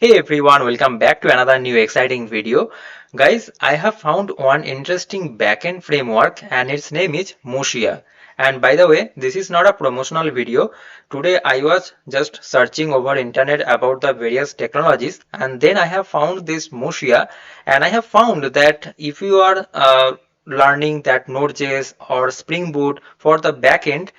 Hey everyone, welcome back to another new exciting video. Guys, I have found one interesting backend framework and its name is Moshia. And by the way, this is not a promotional video. Today I was just searching over internet about the various technologies and then I have found this Moshia, and I have found that if you are learning that Node.js or Spring Boot for the backend,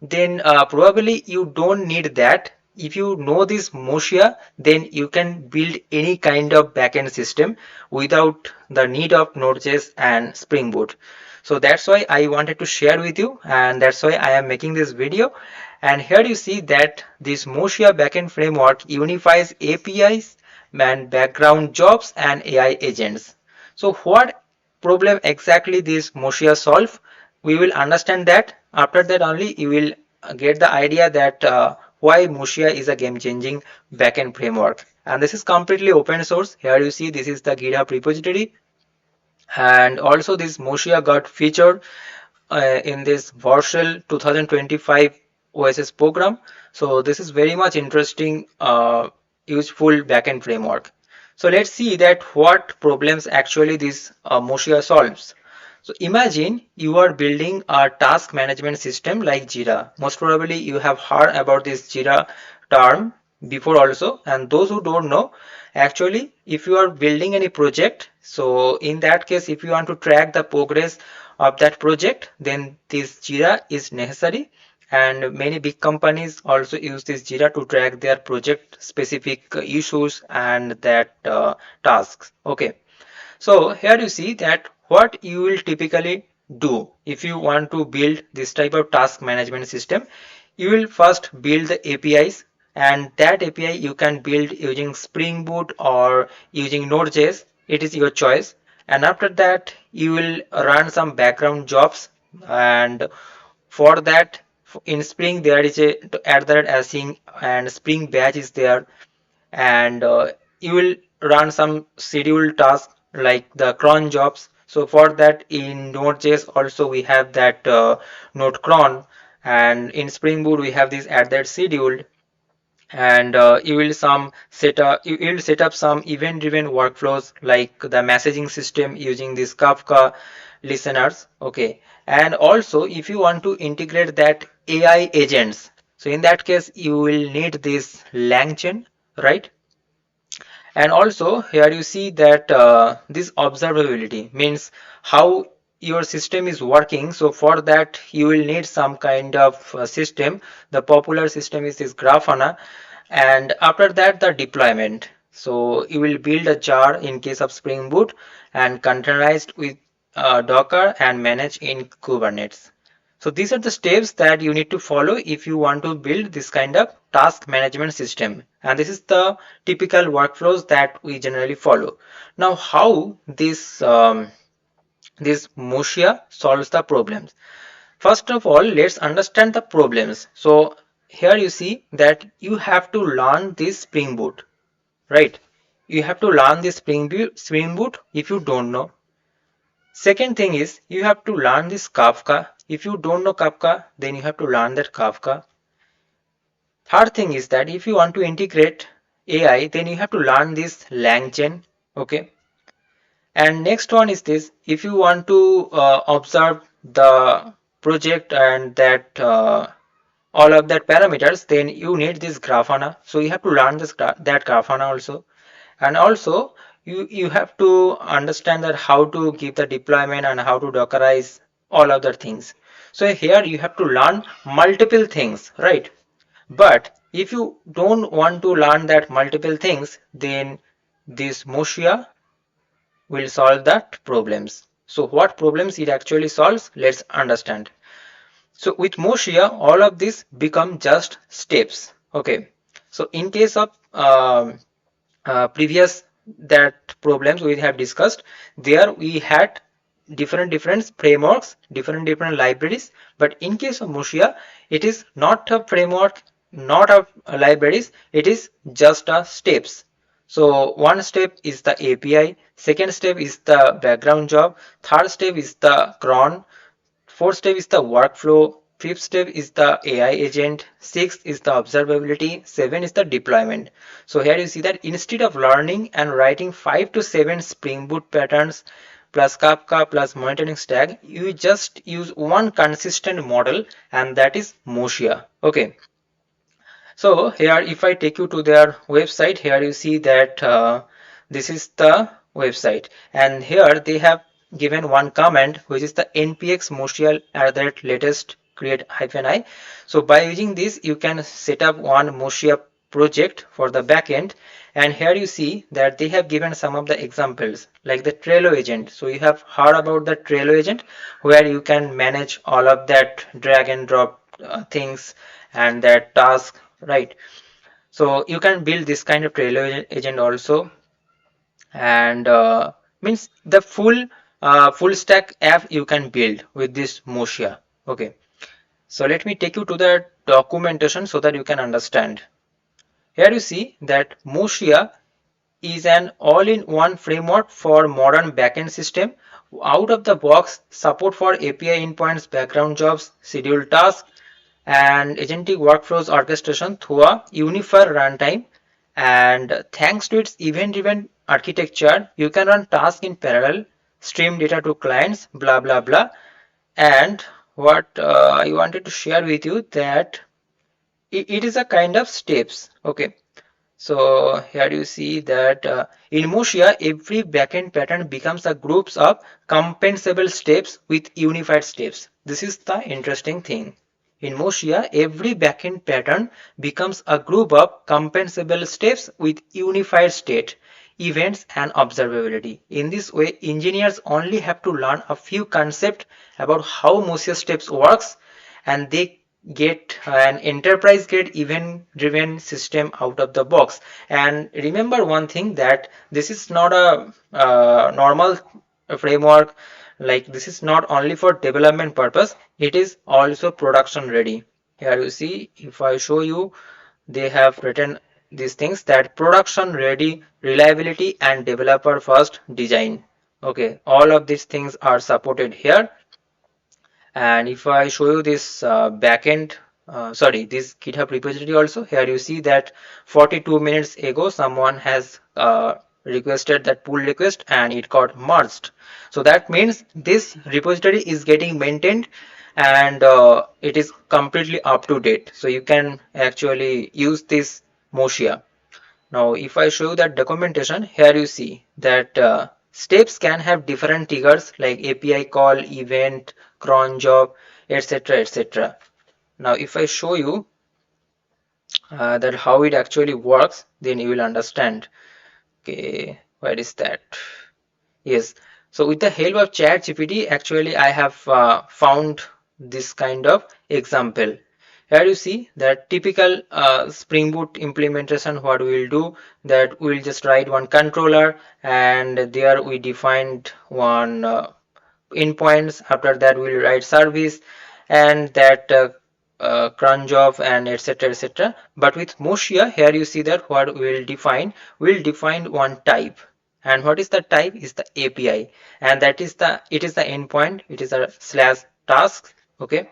then probably you don't need that. If you know this Moshia, then you can build any kind of backend system without the need of Node.js and Spring Boot. So that's why I wanted to share with you, and that's why I am making this video. And here you see that this Moshia backend framework unifies APIs and background jobs and AI agents. So what problem exactly this Moshia solve? We will understand that. After that only you will get the idea that why Moshia is a game-changing backend framework. And this is completely open source. Here you see this is the GitHub repository, and also this Moshia got featured in this Warshell 2025 OSS program. So this is very much interesting, useful backend framework. So let's see that what problems actually this Moshia solves. So imagine you are building a task management system like Jira. Most probably you have heard about this Jira term before also, and those who don't know, actually if you are building any project, so in that case if you want to track the progress of that project, then this Jira is necessary, and many big companies also use this Jira to track their project specific issues and that tasks. Okay, so here you see that what you will typically do if you want to build this type of task management system. You will first build the APIs, and that API you can build using Spring Boot or using Node.js. It is your choice. And after that, you will run some background jobs, and for that in Spring there is a add that async and Spring batch is there, and you will run some scheduled tasks like the cron jobs. So for that in Node.js also we have that node cron, and in Spring Boot we have this add that scheduled, and you will set up some event driven workflows like the messaging system using this Kafka listeners. Okay, and also if you want to integrate that AI agents, so in that case you will need this LangChain, right? And also here you see that this observability means how your system is working. So for that you will need some kind of system. The popular system is this Grafana, and after that the deployment. So you will build a jar in case of Spring Boot and containerized with Docker and manage in Kubernetes. So these are the steps that you need to follow if you want to build this kind of task management system. And this is the typical workflows that we generally follow. Now, how this Moshia solves the problems? First of all, let's understand the problems. So here you see that you have to learn this Spring Boot, right? You have to learn this Spring Boot if you don't know. Second thing is you have to learn this Kafka. If you don't know Kafka, then you have to learn that Kafka. Third thing is that if you want to integrate AI, then you have to learn this LangChain. Okay. And next one is this: if you want to observe the project and that all of that parameters, then you need this Grafana. So you have to learn that Grafana also. And also you have to understand that how to give the deployment and how to dockerize all other things. So here you have to learn multiple things, right? But if you don't want to learn that multiple things, then this Moshia will solve that problems. So what problems it actually solves, let's understand. So with Moshia, all of this become just steps. Okay, so in case of previous that problems we have discussed, there we had different frameworks, different libraries. But in case of Moshia, it is not a framework, not a libraries, it is just a steps. So one step is the API, second step is the background job, third step is the cron, fourth step is the workflow, fifth step is the AI agent, sixth is the observability, seven is the deployment. So here you see that instead of learning and writing 5 to 7 Spring Boot patterns plus Kafka plus monitoring stack, you just use one consistent model, and that is Moshia. Okay. So here if I take you to their website, here you see that this is the website, and here they have given one comment which is the npx moshia at that latest create -i. So by using this you can set up one Moshia project for the backend, and here you see that they have given some of the examples like the Trello agent. So you have heard about the Trello agent where you can manage all of that drag and drop things and that task, right? So you can build this kind of Trello agent also, and means the full stack app you can build with this Moshia. Okay, so let me take you to the documentation so that you can understand. Here you see that Moshia is an all-in-one framework for modern backend system. Out of the box, support for API endpoints, background jobs, scheduled tasks, and agentic workflows orchestration through a unified runtime. And thanks to its event-driven architecture, you can run tasks in parallel, stream data to clients, blah blah blah. And what I wanted to share with you that it is a kind of steps. Okay, so here you see that in Moshia, every backend pattern becomes a groups of compensable steps with unified steps. This is the interesting thing. In Moshia, every backend pattern becomes a group of compensable steps with unified state, events, and observability. In this way, engineers only have to learn a few concepts about how Moshia steps works, and they get an enterprise grade event driven system out of the box. And remember one thing, that this is not a normal framework. Like, this is not only for development purpose, it is also production ready. Here you see, if I show you, they have written these things, that production ready, reliability, and developer first design. Okay, all of these things are supported here. And if I show you this backend, sorry, this GitHub repository also, here you see that 42 minutes ago someone has requested that pull request and it got merged. So that means this repository is getting maintained, and it is completely up to date. So you can actually use this Moshia. Now, if I show you that documentation, here you see that steps can have different triggers like API call, event, cron job, etc. etc. Now, if I show you that how it actually works, then you will understand. Okay, where is that? Yes. So with the help of ChatGPT, actually I have found this kind of example. Here you see that typical Spring Boot implementation, what we will do, that we will just write one controller, and there we defined one endpoints. After that we will write service, and that cron job, and etc etc. But with Moshia, here you see that what we'll define one type. And what is the type is the API, and that is the it is the endpoint, it is a slash task. Okay,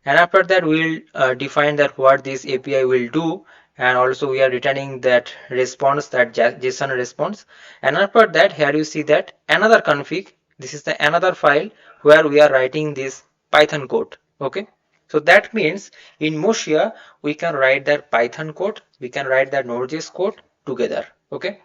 and after that we'll define that what this API will do, and also we are returning that response, that JSON response. And after that, here you see that another config, this is the another file where we are writing this Python code. Okay, so that means in Moshia we can write that Python code, we can write that Node.js code together. Okay,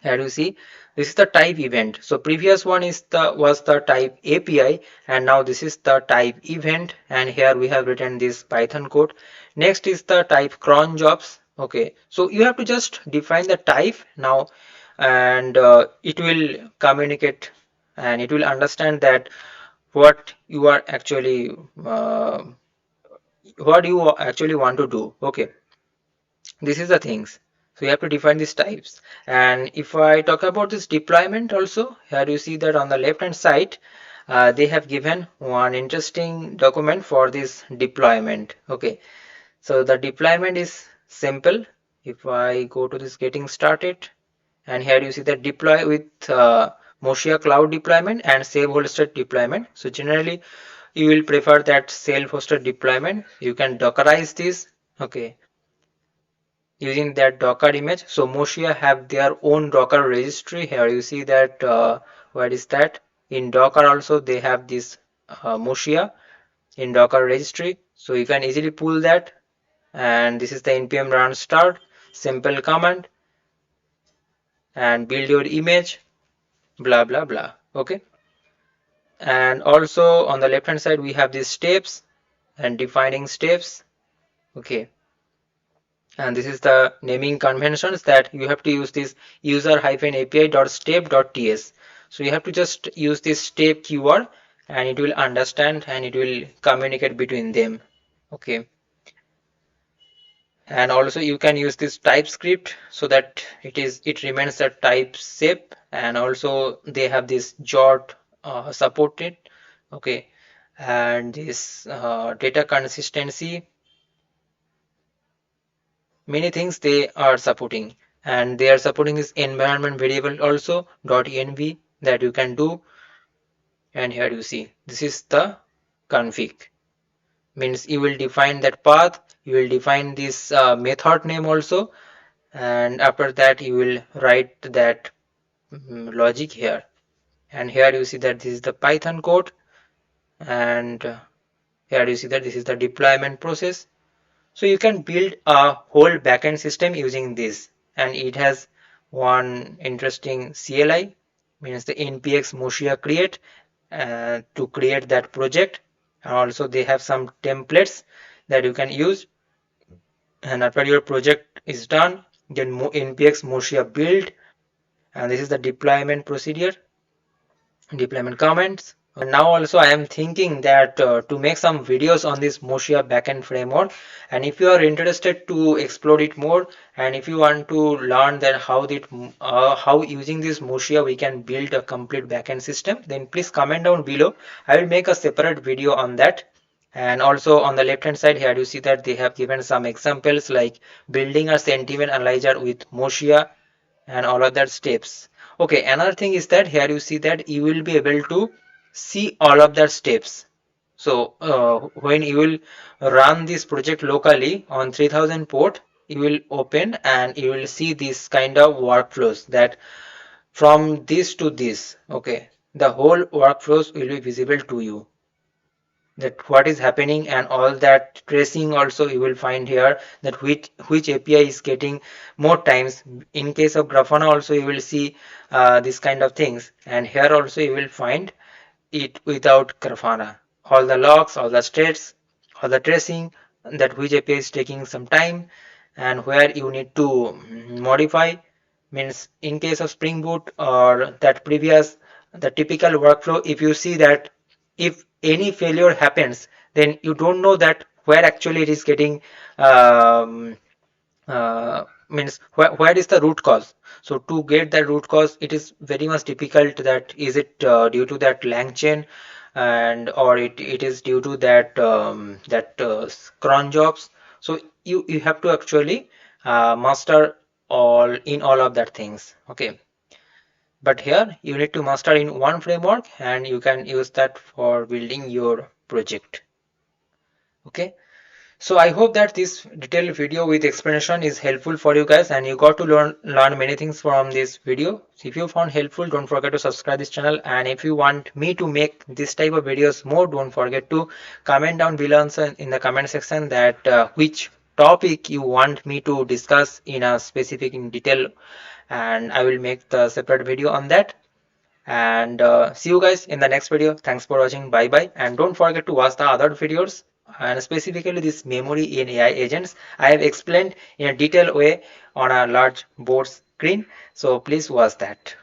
here you see this is the type event. So previous one is the was the type API, and now this is the type event, and here we have written this Python code. Next is the type cron jobs. Okay, so you have to just define the type now, and it will communicate, and it will understand that what you are actually what you actually want to do. Okay, this is the things. So you have to define these types. And if I talk about this deployment also, here you see that on the left hand side they have given one interesting document for this deployment. Okay, so the deployment is simple. If I go to this getting started, and here you see that deploy with Moshia cloud deployment and save hosted deployment. So generally you will prefer that self-hosted deployment, you can dockerize this, okay, using that Docker image. So Moshia have their own Docker registry. Here you see that where is that? In Docker also they have this Moshia in Docker registry. So you can easily pull that. And this is the npm run start, simple command, and build your image, blah blah blah. Okay. And also on the left hand side we have these steps and defining steps. Okay. And this is the naming conventions that you have to use this user-api.step.ts. So you have to just use this step keyword and it will understand and it will communicate between them. Okay. And also you can use this TypeScript so that it remains the type shape, and also they have this jot supported. Okay. And this data consistency, many things they are supporting, and they are supporting this environment variable also .env that you can do. And here you see this is the config, means you will define that path, you will define this method name also, and after that you will write that logic here. And here you see that this is the Python code, and here you see that this is the deployment process. So you can build a whole backend system using this, and it has one interesting CLI, means the npx Moshia create to create that project, and also they have some templates that you can use. And after your project is done, then npx Moshia build, and this is the deployment procedure, deployment comments. And now also I am thinking that to make some videos on this Moshia backend framework, and if you are interested to explore it more, and if you want to learn that how using this Moshia we can build a complete backend system, then please comment down below. I will make a separate video on that. And also on the left hand side here you see that they have given some examples like building a sentiment analyzer with Moshia and all of that steps. Okay, another thing is that here you see that you will be able to see all of that steps. So when you will run this project locally on 3000 port, you will open and you will see this kind of workflows that from this to this. Okay, the whole workflows will be visible to you, that what is happening, and all that tracing also you will find here, that which API is getting more times. In case of Grafana also you will see this kind of things, and here also you will find it without Grafana, all the logs, all the states, all the tracing, that which API is taking some time and where you need to modify. Means in case of Spring Boot or that previous, the typical workflow, if you see that if any failure happens, then you don't know that where actually it is getting means where is the root cause. So to get the root cause, it is very much difficult, that is it due to that lang chain, and or it is due to that cron jobs. So you have to actually master all of that things. Okay, but here you need to master in one framework and you can use that for building your project. Okay, so I hope that this detailed video with explanation is helpful for you guys, and you got to learn many things from this video. So if you found helpful, don't forget to subscribe this channel, and if you want me to make this type of videos more, don't forget to comment down below in the comment section that which topic you want me to discuss in a specific in detail, and I will make the separate video on that. And see you guys in the next video. Thanks for watching. Bye bye, and don't forget to watch the other videos, and specifically this memory in AI agents I have explained in a detailed way on a large board screen, so please watch that.